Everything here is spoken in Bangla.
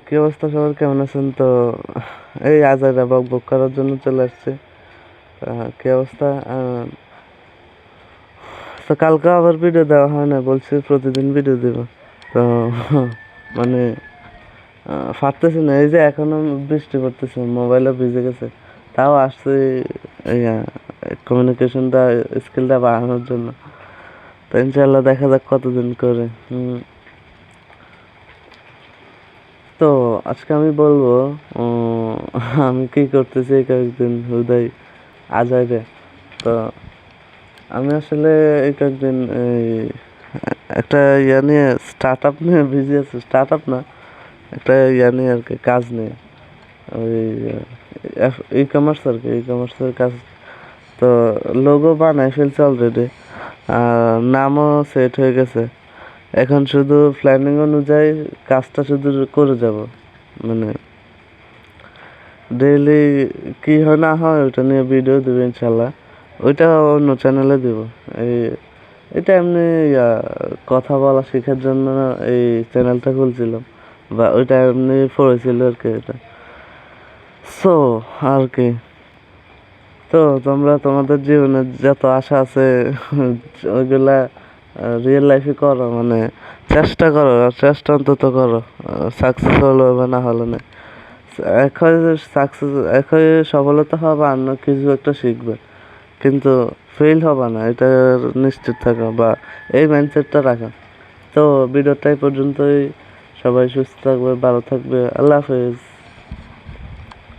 কি অবস্থা, সবার কেমন আছেন? তো এই আজাইরা বক বক করার জন্য চলে আসছে। কি অবস্থা? তো কালকে আবার ভিডিও দেওয়া হয় না, বলছি প্রতিদিন ভিডিও দেব। তো মানে পারতেছি না। এই যে এখনো বৃষ্টি পড়তেছে, মোবাইলও ভিজে গেছে, তাও আসছে কমিউনিকেশনটা, স্কিলটা বাড়ানোর জন্য। তো ইনশাল্লাহ দেখা যাক কতদিন করে। তো আজকে আমি বলবো আমি কি করতেছি এই কয়েকদিন হুদাই আজাইরে। তো আমি আসলে এই কয়েকদিন একটা নিয়ে স্টার্ট আপ নিয়ে বিজি আছি। স্টার্ট আপ না, একটা নিয়ে আর কি, কাজ নিয়ে। ওই ই কমার্স আর কি, ই কমার্সের কাজ। তো লোগো বানাই ফেলছে অলরেডি, নামও সেট হয়ে গেছে। এখন শুধু প্ল্যানিং অনুযায়ী কাজটা শুধু করে যাব। মানে ডেইলি কি হয় না হয় ওইটা নিয়ে ভিডিও দেবো ইনশাল্লাহ। ওইটা অন্য চ্যানেলে দেব। এই এটা এমনি কথা বলা শেখার জন্য এই চ্যানেলটা খুলছিলাম, বা ওইটা এমনি পড়েছিল আর কি এটা। সো আর কি, তো তোমরা তোমাদের জীবনে যত আশা আছে ওইগুলা রিয়েল লাইফে করো। মানে চেষ্টা করো, চেষ্টা অন্তত করো। সাকসেস হলো বা না হলো না, এখন সাকসেস, এখন সফলতা হবে আর না কিছু একটা শিখবে, কিন্তু ফেল হবে না, এটা নিশ্চিত থাকা, বা এই মাইন্ডসেটটা রাখা। তো ভিডিওটা এই পর্যন্তই। সবাই সুস্থ থাকবে, ভালো থাকবে। আল্লাহ হাফেজ।